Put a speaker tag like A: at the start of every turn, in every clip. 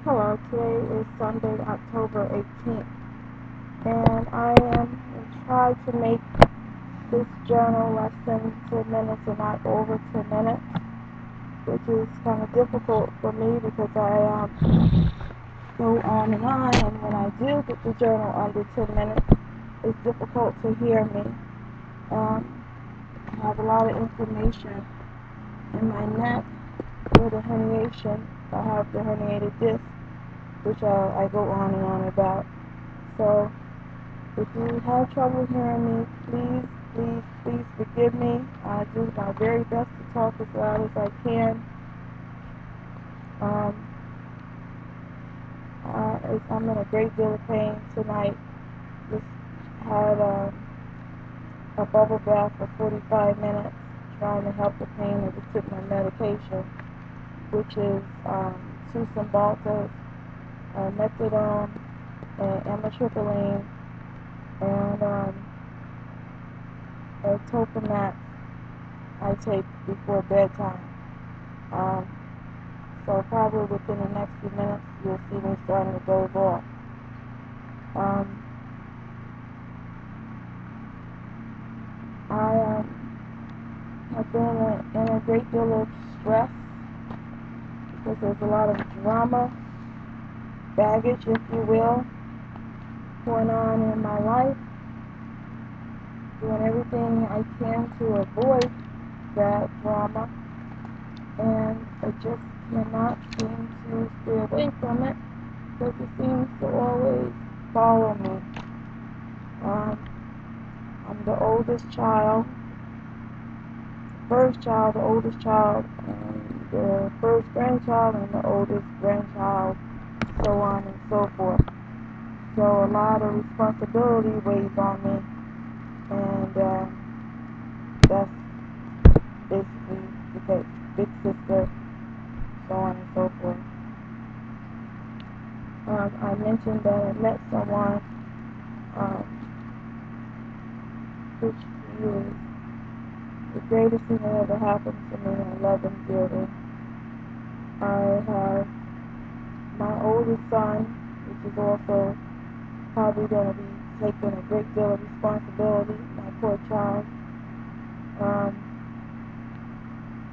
A: Hello, today is Sunday, October 18th, and I am trying to make this journal less than 2 minutes and not over 2 minutes, which is kind of difficult for me because I go on, and when I do get the journal under 2 minutes, it's difficult to hear me. I have a lot of inflammation in my neck with a herniation. I have the herniated disc, which I go on about. So if you have trouble hearing me, please forgive me. I do my very best to talk as loud as I can. I'm in a great deal of pain tonight. Just had a bubble bath for 45 minutes trying to help the pain. I just took my medication, which is two Cymbaltas, methadone, and amitriptyline, and a Topamax I take before bedtime. So probably within the next few minutes, you'll see me starting to doze off. I have been in a great deal of stress because there's a lot of drama, baggage, if you will, going on in my life. Doing everything I can to avoid that drama, and I just cannot seem to stay away from it because it seems to always follow me. I'm the oldest child, first child, the oldest child, and the first grandchild, and the oldest grandchild, so on and so forth. So a lot of responsibility weighs on me, and that's basically the case. Big sister, so on and so forth. I mentioned that I met someone which is the greatest thing that ever happened to me. I love him dearly. I have my oldest son, which is also probably going to be taking a great deal of responsibility, my poor child,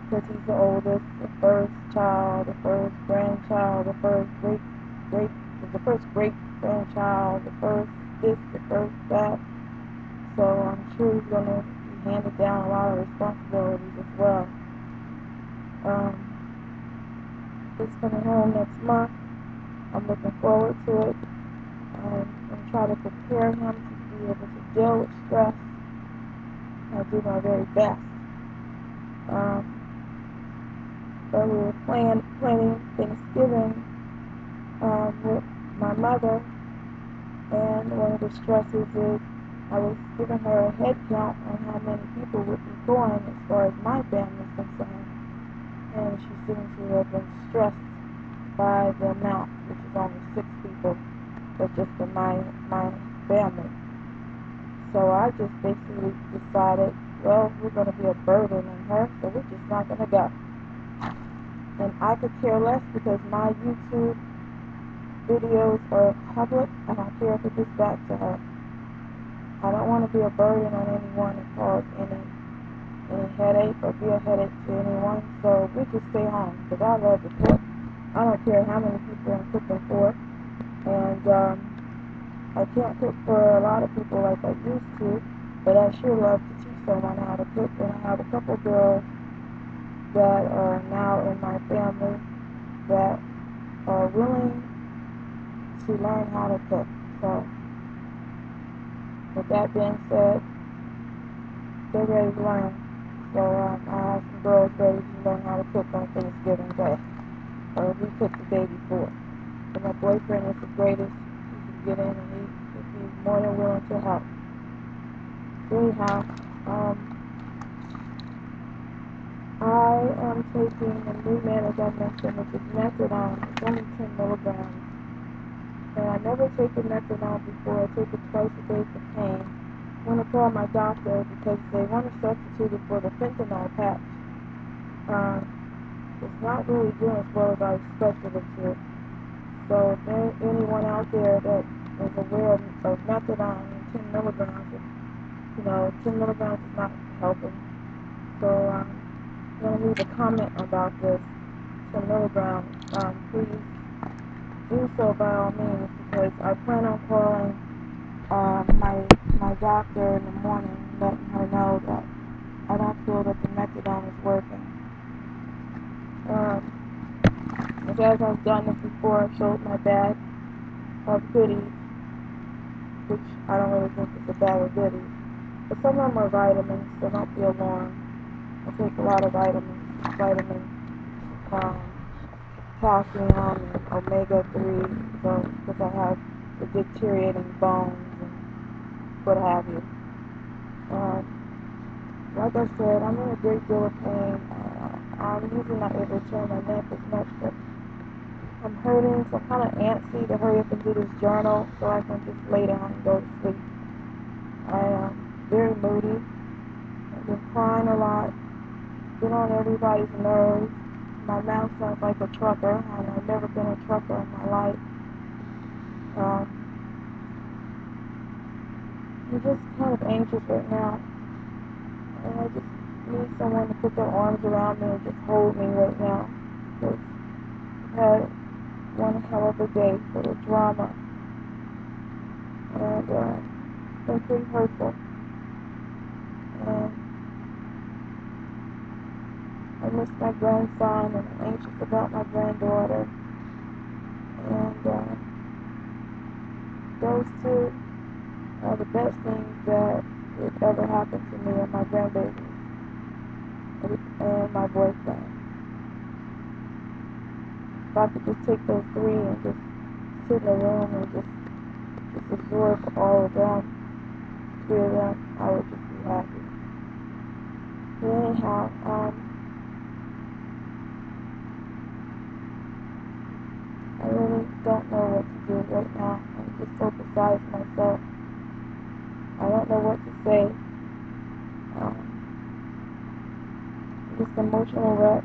A: because he's the oldest, the first child, the first grandchild, the first great grandchild, the first this, the first that. So I'm sure he's going to be handed down a lot of responsibilities as well. He's coming home next month. I'm looking forward to it. I'm going to try to prepare him to be able to deal with stress. I do my very best. But we were planning Thanksgiving with my mother, and one of the stresses is I was giving her a head count on how many people would be going as far as my family is concerned, and she seems to have been stressed by the amount, which is only 6 people, but just in my family. So I just basically decided, well, we're going to be a burden on her, so we're just not going to go. And I could care less because my YouTube videos are public. I don't care if it gets back to her. I don't want to be a burden on anyone and cause any headache or be a headache to anyone. So we just stay home because I love to cook. I don't care how many people I'm cooking for. And I can't cook for a lot of people like I used to, but I sure love to teach someone how to cook. And I have a couple girls that are now in my family that are willing to learn how to cook. So, with that being said, they're ready to learn. So, I have some girls ready to learn how to cook on Thanksgiving Day. Or we cook the day before. And my boyfriend is the greatest. He can get in and he'd be more than willing to help. Anyhow, I am taking a new man, as I mentioned, which is methadone. It's only 10 milligrams. And I never taken methadone before. I take it twice a day for pain. I'm going to call my doctor because they want to substitute it for the fentanyl patch. it's not really doing as well as I expected it to. So if anyone out there that is aware of methadone and 10 milligrams, 10 milligrams is not helping. So I'm going to leave a comment about this 10 milligrams. Please do so by all means, because I plan on calling my doctor in the morning, letting her know that I don't feel that the methadone is working. As I've done this before, I showed my bag of goodies, which I don't really think is a bag of goodies. But some of them are vitamins, so don't be alarmed. I take a lot of vitamins, calcium and omega-3, so because I have the deteriorating bones and what have you. Like I said, I'm in a great deal of pain. I'm usually not able to turn my neck as much, but I'm hurting, so I'm kind of antsy to hurry up and do this journal so I can just lay down and go to sleep. I am very moody. I've been crying a lot, been on everybody's nerves. My mouth sounds like a trucker, and I've never been a trucker in my life. I'm just kind of anxious right now, and I just need someone to put their arms around me and just hold me right now, because I've had one hell of a day full of drama, and it's been pretty hurtful. And I miss my grandson, and I'm anxious about my granddaughter, and those two are the best things that have ever happened to me and my grandbabies and my boyfriend. If I could just take those three and just sit in a room and just absorb all of them, three of them, I would just be happy. But anyhow, I really don't know what to do right now. I'm just so beside myself. I don't know what to say. I'm just emotional wreck.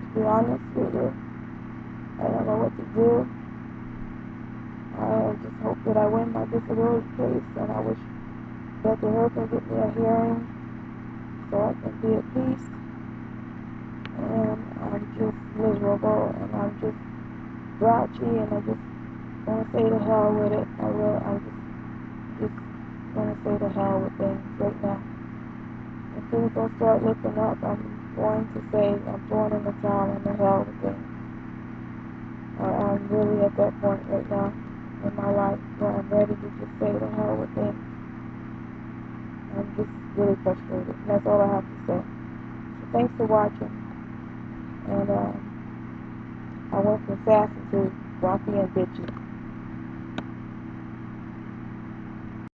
A: To be honest with you, I don't know what to do. I just hope that I win my disability case, and I wish that the Lord can get me a hearing so I can be at peace. And I'm just miserable, and I'm just grouchy, and I just want to say to hell with it. I'm just want to say to hell with things right now. If things don't start looking up, I'm going to say I'm throwing in the towel and the hell with things. I'm really at that point right now in my life where I'm ready to just say to hell with things. I'm just really frustrated. And that's all I have to say. So thanks for watching. And I went from sassy to grumpy and bitchy.